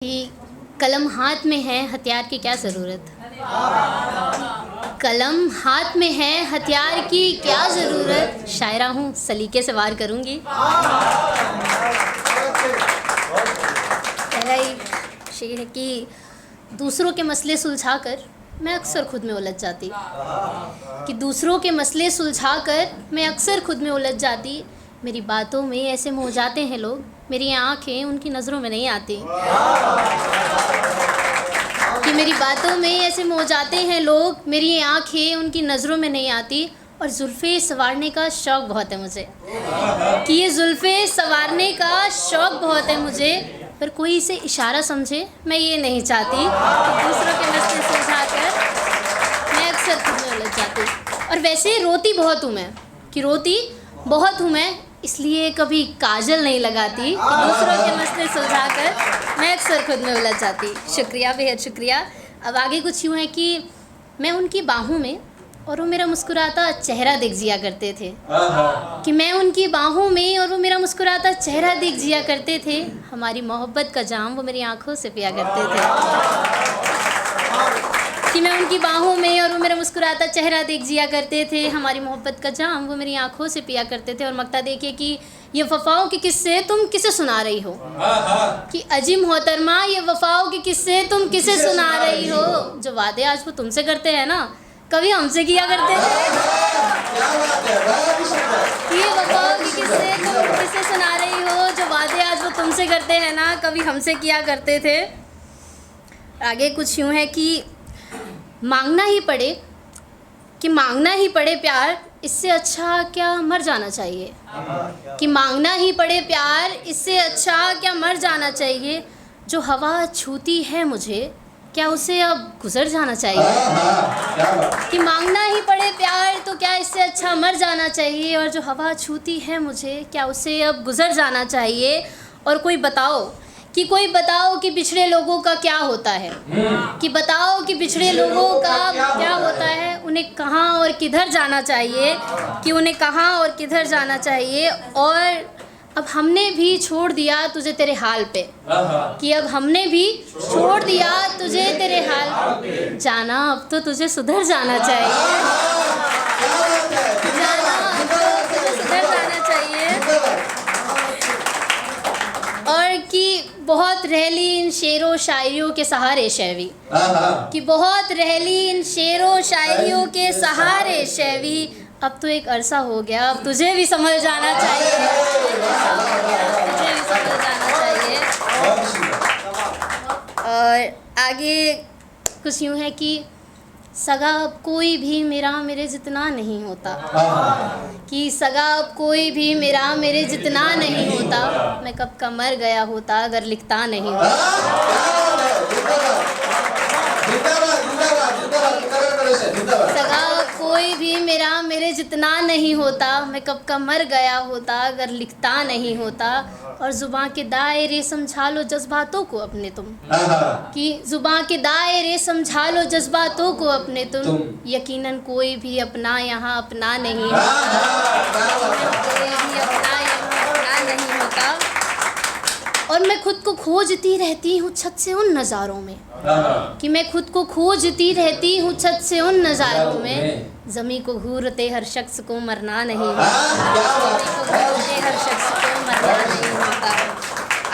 कि कलम हाथ में है, हथियार की क्या ज़रूरत। कलम हाथ में है, हथियार की क्या ज़रूरत। शायरा हूँ, सलीके से वार करूँगी। पहला ही शेर है कि दूसरों के मसले सुलझाकर मैं अक्सर खुद में उलझ जाती। कि दूसरों के मसले सुलझाकर मैं अक्सर खुद में उलझ जाती। मेरी बातों में ऐसे मोह जाते हैं लोग, मेरी आँखें उनकी नज़रों में नहीं आती। कि मेरी बातों में ऐसे मोह जाते हैं लोग, मेरी आँखें उनकी नज़रों में नहीं आती। और जुल्फ़े संवारने का शौक़ बहुत है मुझे। कि ये जुल्फ़े संवारने का शौक़ बहुत है मुझे, पर कोई इसे इशारा समझे मैं ये नहीं चाहती। कि दूसरों के मसले सुलझाकर मैं अक्सर खुद में उलझ जाती। और वैसे रोती बहुत हूँ मैं, कि रोती बहुत हूँ मैं, इसलिए कभी काजल नहीं लगाती। कि दूसरों के मसले सुलझाकर मैं अक्सर खुद में उलझ जाती। शुक्रिया, बेहद शुक्रिया। अब आगे कुछ यूँ है कि मैं उनकी बाहों में और वो मेरा मुस्कुराता चेहरा देख जिया करते थे। कि मैं उनकी बाहों में और वो मेरा मुस्कुराता चेहरा देख जिया करते थे। हमारी मोहब्बत का जाम वो मेरी आँखों से पिया करते थे। कि मैं उनकी बाहों में और वो मेरा मुस्कुराता चेहरा देख जिया करते थे। हमारी मोहब्बत का जाम वो मेरी आँखों से पिया करते थे। और मक्ता देखिए कि ये वफ़ाओं के किस्से तुम किसे सुना रही हो। कि अजी मोहतरमा, ये वफ़ाओं के किस्से तुम किसे सुना रही हो। जो वादे आज वो तुमसे करते हैं ना, कभी हमसे किया करते थे। ये वफ़ाओं के किस्से तुम किसे सुना रही हो। जो वादे आज वो तुमसे करते हैं ना, कभी हमसे किया करते थे। आगे कुछ यूँ है कि मांगना ही पड़े प्यार, इससे अच्छा क्या मर जाना चाहिए। कि मांगना ही पड़े प्यार, इससे अच्छा क्या मर जाना चाहिए। जो हवा छूती है मुझे, क्या उसे अब गुजर जाना चाहिए। कि मांगना ही पड़े प्यार, तो क्या इससे अच्छा मर जाना चाहिए। और जो हवा छूती है मुझे, क्या उसे अब गुजर जाना चाहिए। और कोई बताओ कि पिछड़े लोगों का क्या होता है। कि बताओ कि पिछड़े लोगों का क्या होता है। उन्हें कहाँ और किधर जाना चाहिए। कि उन्हें कहाँ और किधर जाना चाहिए। और अब हमने भी छोड़ दिया तुझे तेरे हाल पे। कि अब हमने भी छोड़ दिया तुझे तेरे हाल पे। जाना अब तो तुझे सुधर जाना चाहिए। जाना अब तो तुझे सुधर जाना चाहिए। और कि बहुत रहली इन शेरों शायरियों के सहारे शैवी। कि बहुत रहली इन शेरों शायरियों के सहारे शैवी। अब तो एक अरसा हो गया, अब तुझे भी समझ जाना चाहिए। तुझे भी समझ जाना चाहिए। और आगे कुछ यूँ है कि सगा अब कोई भी मेरे जितना नहीं होता। कि सगा अब कोई भी मेरे जितना नहीं होता। मैं कब का मर गया होता अगर लिखता नहीं होता। सगा अब कोई भी मेरे जितना नहीं होता। मैं कब का मर गया होता अगर लिखता नहीं होता। और ज़ुबां के दायरे समझा लो जज्बातों को अपने तुम। कि ज़ुबां के दायरे समझा लो जज्बातों को अपने तुम। यकीनन कोई भी अपना यहाँ अपना नहीं होता। कोई भी अपना यहाँ अपना नहीं होता। और मैं खुद को खोजती रहती हूँ छत से उन नज़ारों में। कि मैं खुद को खोजती रहती हूँ छत से उन नज़ारों में। ज़मीं को घूरते हर शख्स को मरना नहीं होता। ज़मीं को घूरते हर शख्स को मरना नहीं होता।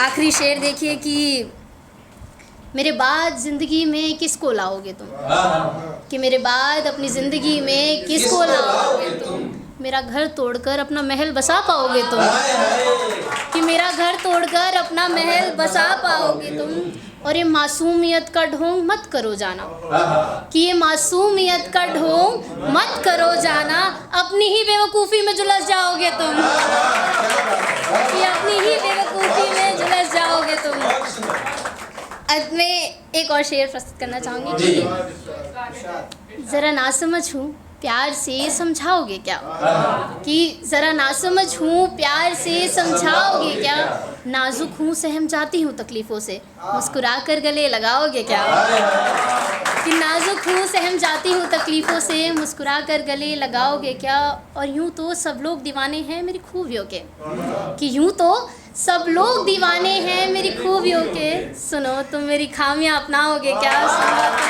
आखिरी शेर देखिए कि मेरे बाद ज़िंदगी में किसको लाओगे तुम। कि मेरे बाद अपनी ज़िंदगी में किसको लाओगे तुम। मेरा घर तोड़कर अपना महल बसा पाओगे तुम। कि मेरा घर तोड़कर अपना महल बसा पाओगे तुम। और ये मासूमियत का ढोंग मत करो जाना। कि ये मासूमियत का ढोंग मत करो जाना। अपनी ही बेवकूफ़ी में झुलस जाओगे तुम। कि अपनी ही बेवकूफ़ी में झुलस जाओगे तुम। अब मैं एक और शेर प्रस्तुत करना चाहूँगी कि ज़रा नासमझ हूँ प्यार से समझाओगे क्या। कि ज़रा नासमझ हूँ प्यार से समझाओगे क्या। नाजुक हूँ सहम जाती हूँ तकलीफ़ों से, मुस्कुरा कर गले लगाओगे क्या। कि नाजुक हूँ सहम जाती हूँ तकलीफ़ों से, मुस्कुरा कर गले लगाओगे क्या। और यूँ तो सब लोग दीवाने हैं मेरी खूबियों के। कि यूँ तो सब लोग दीवाने हैं मेरी खूबियों के, सुनो तुम मेरी खामियां अपनाओगे क्या? सुनो